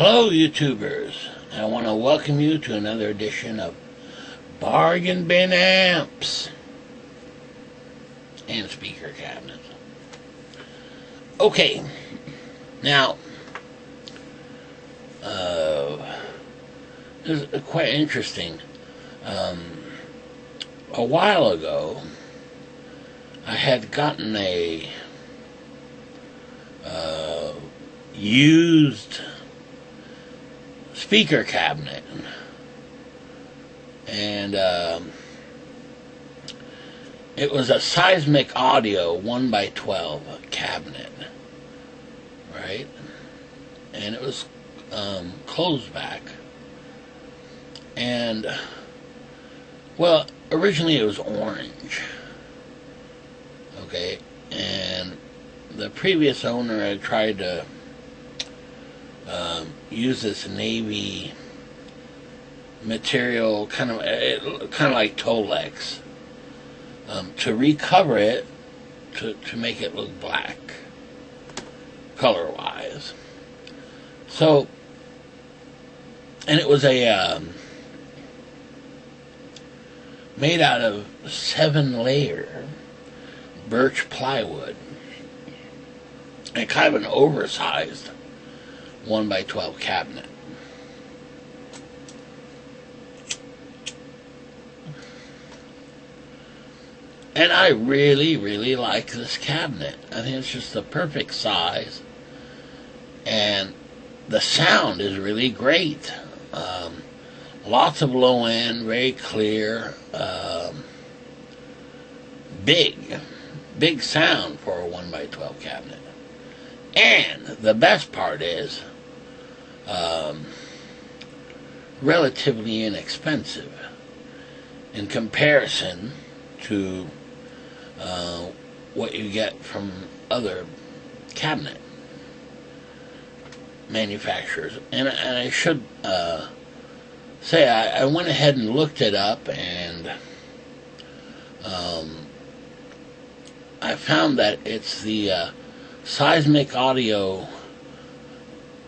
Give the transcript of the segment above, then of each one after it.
Hello YouTubers, I want to welcome you to another edition of Bargain Bin Amps and Speaker Cabinets. Okay, now, this is quite interesting. A while ago, I had gotten a used speaker cabinet, and it was a Seismic audio 1x12 cabinet, right? And it was closed back, and well, originally it was orange, okay, and the previous owner had tried to use this navy material, kind of like Tolex, to recover it, to make it look black, color-wise. So, and it was a made out of 7-layer birch plywood, and kind of an oversized 1x12 cabinet. And I really like this cabinet. I think it's just the perfect size, and the sound is really great. Lots of low end, very clear, big sound for a 1x12 cabinet. And the best part is, relatively inexpensive in comparison to what you get from other cabinet manufacturers. And I should say, I went ahead and looked it up, and I found that it's the Seismic Audio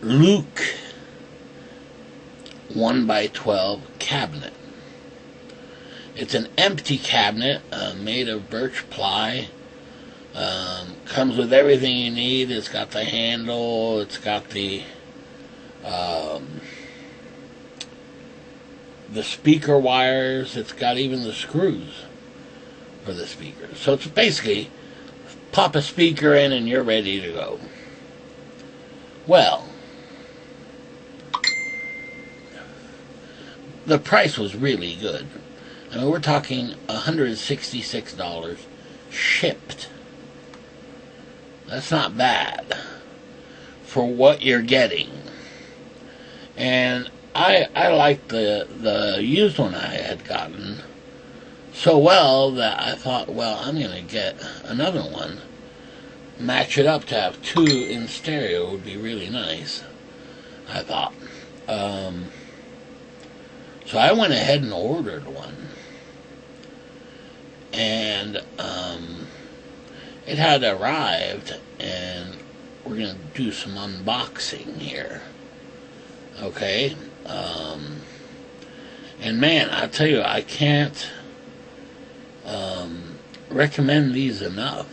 Luke 1x12 cabinet. It's an empty cabinet made of birch ply. Comes with everything you need. It's got the handle, it's got the speaker wires, it's got even the screws for the speakers. So it's basically pop a speaker in and you're ready to go. Well, the price was really good. I mean, we're talking $166 shipped. That's not bad for what you're getting. And I liked the used one I had gotten so well that I thought, well, I'm going to get another one. Match it up to have two in stereo would be really nice, I thought. So I went ahead and ordered one. And it had arrived, and we're going to do some unboxing here. Okay? And man, I tell you, I can't recommend these enough.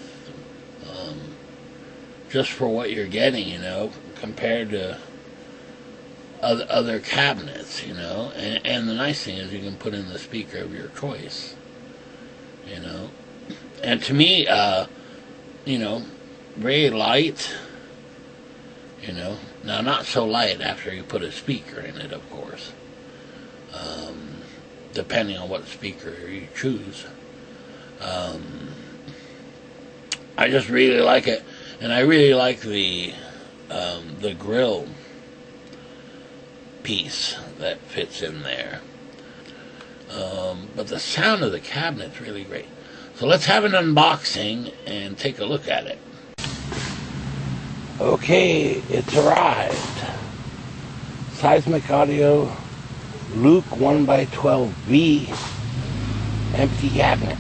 Just for what you're getting, you know, compared to other cabinets, you know. And the nice thing is you can put in the speaker of your choice, you know. And to me, you know, very light, you know. Now, not so light after you put a speaker in it, of course. Depending on what speaker you choose. I just really like it. And I really like the grill piece that fits in there. But the sound of the cabinet's really great. So let's have an unboxing and take a look at it. Okay, it's arrived. Seismic Audio Luke 1x12V empty cabinet.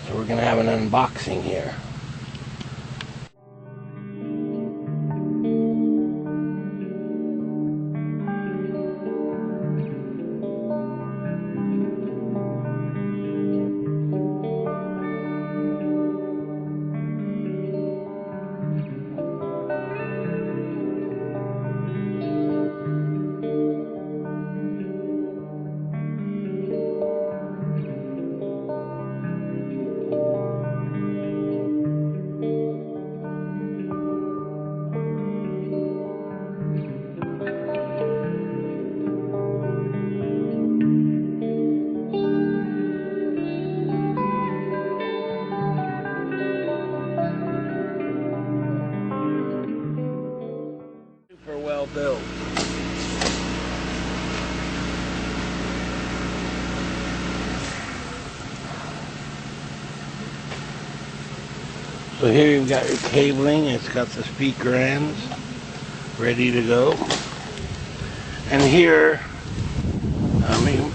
So we're going to have an unboxing here. So here you've got your cabling. It's got the speaker ends ready to go. And here, let me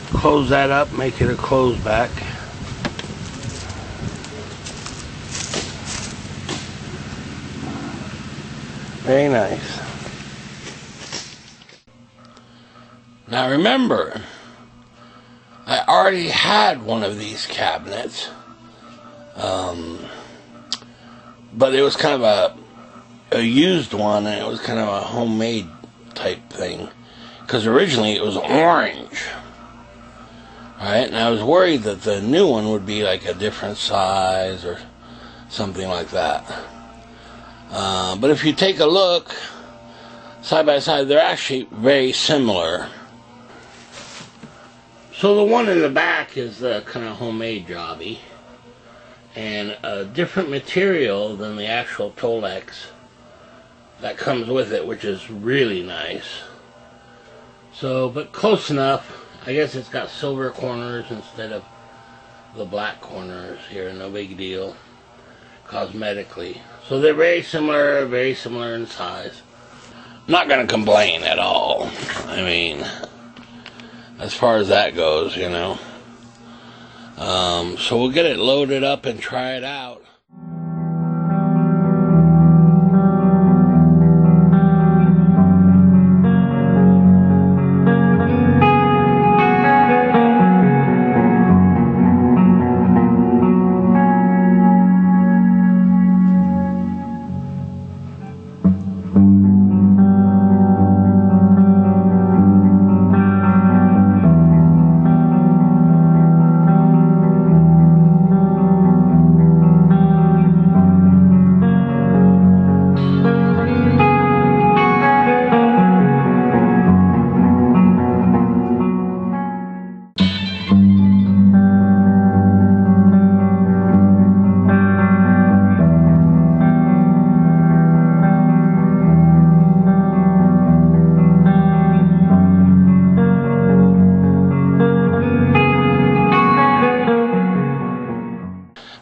close that up, make it a close back. Very nice. Now remember, I already had one of these cabinets, but it was kind of a used one, and it was kind of a homemade type thing, because originally it was orange, right? And I was worried that the new one would be like a different size or something like that. But if you take a look side by side, they're actually very similar. So the one in the back is the kind of homemade jobby, and a different material than the actual Tolex that comes with it, which is really nice. So, but close enough. I guess it's got silver corners instead of the black corners here, no big deal, cosmetically. So they're very similar in size. Not gonna complain at all. I mean, as far as that goes, you know. So we'll get it loaded up and try it out.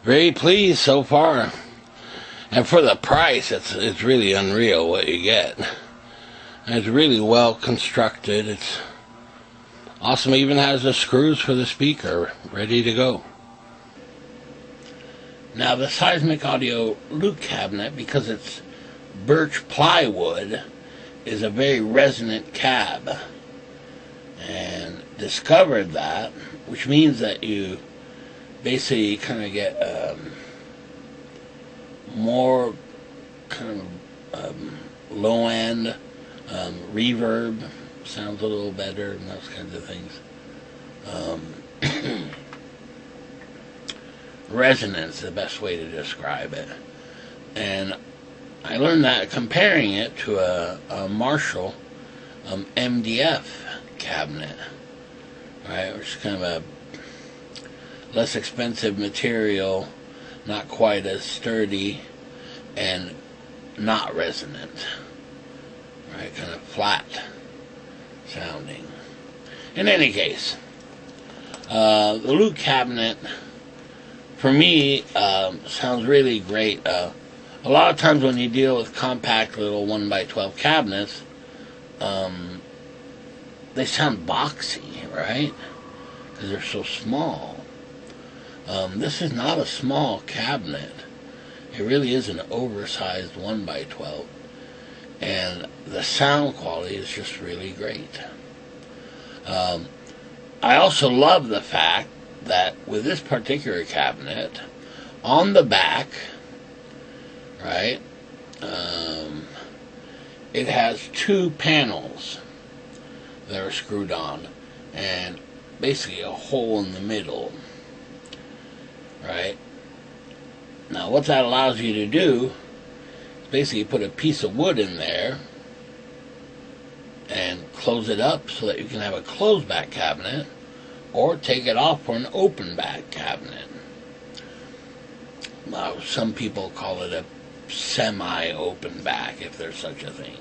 Very pleased so far, and for the price, it's really unreal what you get. And it's really well constructed. It's awesome. It even has the screws for the speaker ready to go. Now the Seismic Audio loop cabinet, because it's birch plywood, is a very resonant cab, and discovered that, which means that you basically kind of get more kind of low end reverb, sounds a little better, and those kinds of things. Resonance is the best way to describe it. And I learned that comparing it to a Marshall MDF cabinet, right, which is kind of a less expensive material, not quite as sturdy, and not resonant, right, kind of flat sounding. In any case, the loop cabinet, for me, sounds really great. A lot of times when you deal with compact little 1x12 cabinets, they sound boxy, right, because they're so small. This is not a small cabinet. It really is an oversized 1x12. And the sound quality is just really great. I also love the fact that with this particular cabinet, on the back, right, it has two panels that are screwed on, and basically a hole in the middle. Right? Now what that allows you to do is basically put a piece of wood in there and close it up so that you can have a closed back cabinet, or take it off for an open back cabinet. Now some people call it a semi-open back, if there's such a thing.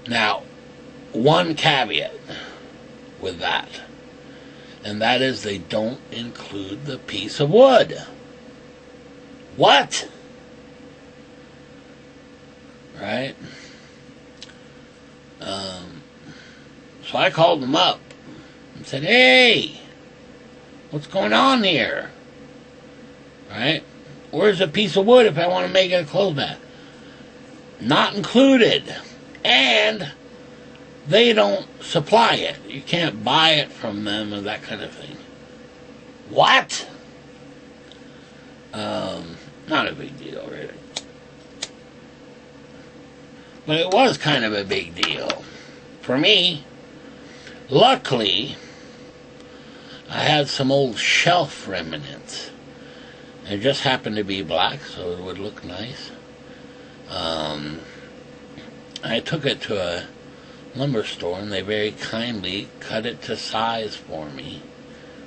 Now, one caveat with that. And that is they don't include the piece of wood. What? Right? So I called them up and said, hey, what's going on here? Right? Where's a piece of wood if I want to make it a clothes bag? Not included. And they don't supply it. You can't buy it from them and that kind of thing. What? Not a big deal, really. But it was kind of a big deal. For me, luckily, I had some old shelf remnants. It just happened to be black, so it would look nice. I took it to a lumber store, and they very kindly cut it to size for me,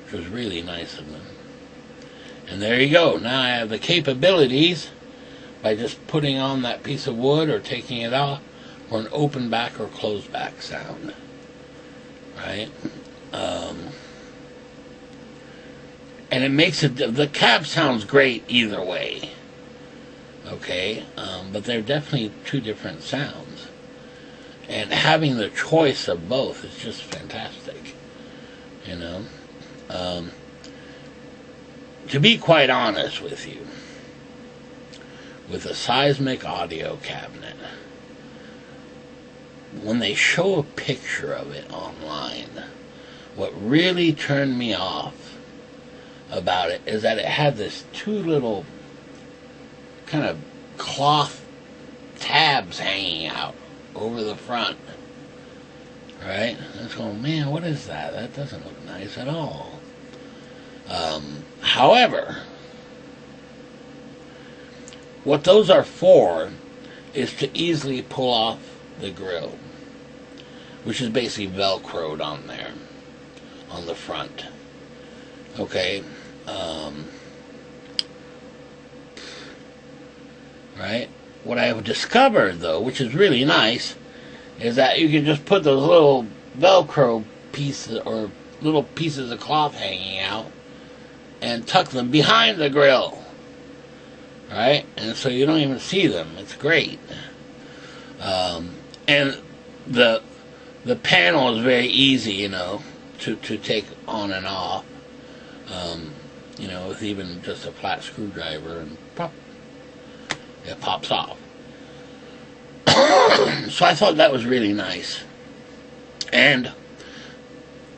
which was really nice of them. And there you go. Now I have the capabilities, by just putting on that piece of wood or taking it off, for an open back or closed back sound. Right? And it makes it, the cab sounds great either way. Okay? But they're definitely two different sounds. And having the choice of both is just fantastic. You know? To be quite honest with you, with a Seismic audio cabinet, when they show a picture of it online, what really turned me off about it is that it had this two little kind of cloth tabs hanging out over the front. Right? I was going, man, what is that? That doesn't look nice at all. However, what those are for is to easily pull off the grill, which is basically Velcroed on there, on the front. Okay? Right? What I have discovered, though, which is really nice, is that you can just put those little Velcro pieces or little pieces of cloth hanging out and tuck them behind the grill. Right? And so you don't even see them. It's great. And the panel is very easy, you know, to take on and off. You know, with even just a flat screwdriver, and pop, it pops off. So I thought that was really nice. And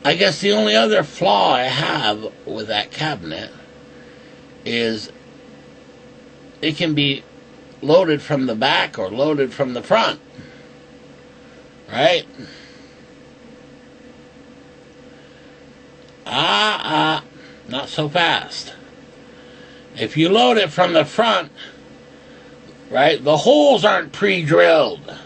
I guess the only other flaw I have with that cabinet is it can be loaded from the back or loaded from the front. Right? Not so fast. If you load it from the front, right, the holes aren't pre-drilled.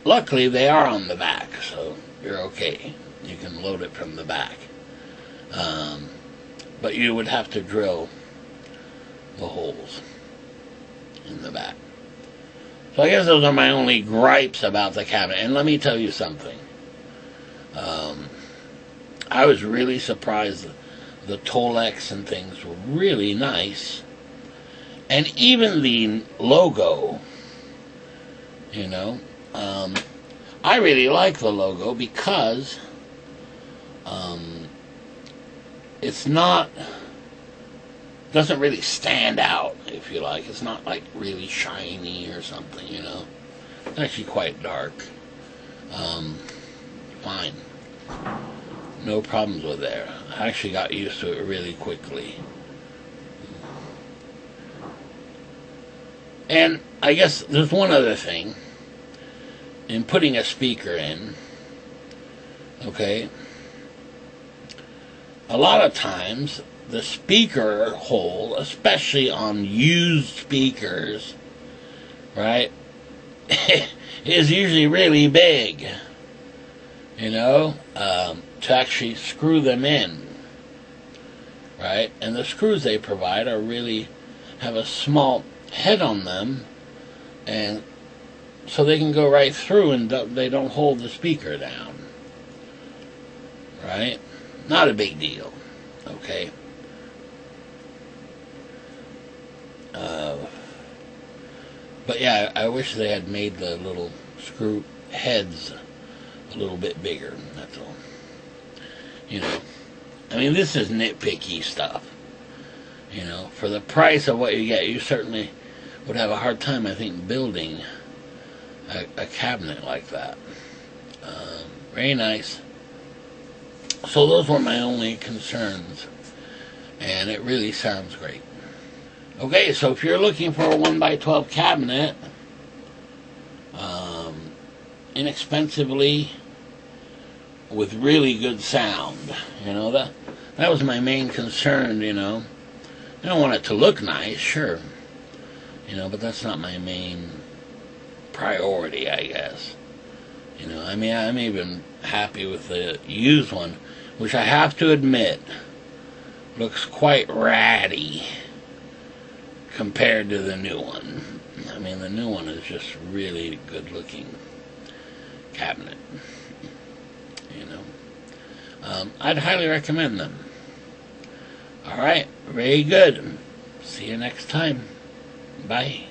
Luckily, they are on the back, so you're okay. You can load it from the back. But you would have to drill the holes in the back. So I guess those are my only gripes about the cabinet. And let me tell you something. I was really surprised the Tolex and things were really nice. And even the logo, you know, I really like the logo because it's not, doesn't really stand out, if you like. It's not like really shiny or something, you know. It's actually quite dark. Fine. No problems with there. I actually got used to it really quickly. And I guess there's one other thing. In putting a speaker in, okay, a lot of times the speaker hole, especially on used speakers, right, is usually really big, you know, to actually screw them in, right? And the screws they provide are really, have a small head on them, and so they can go right through and they don't hold the speaker down, right? Not a big deal. Okay. But yeah, I wish they had made the little screw heads a little bit bigger. That's all. You know, I mean, this is nitpicky stuff. You know, for the price of what you get, you certainly would have a hard time, I think, building a cabinet like that. Very nice. So those were my only concerns, and it really sounds great. Okay, so if you're looking for a 1x12 cabinet, inexpensively, with really good sound, you know, that was my main concern, you know. I don't want it to look nice, sure, you know, but that's not my main priority, I guess. You know, I mean, I'm even happy with the used one, which I have to admit looks quite ratty compared to the new one. I mean, the new one is just really good looking cabinet. You know, I'd highly recommend them. Alright, very good. See you next time. Bye.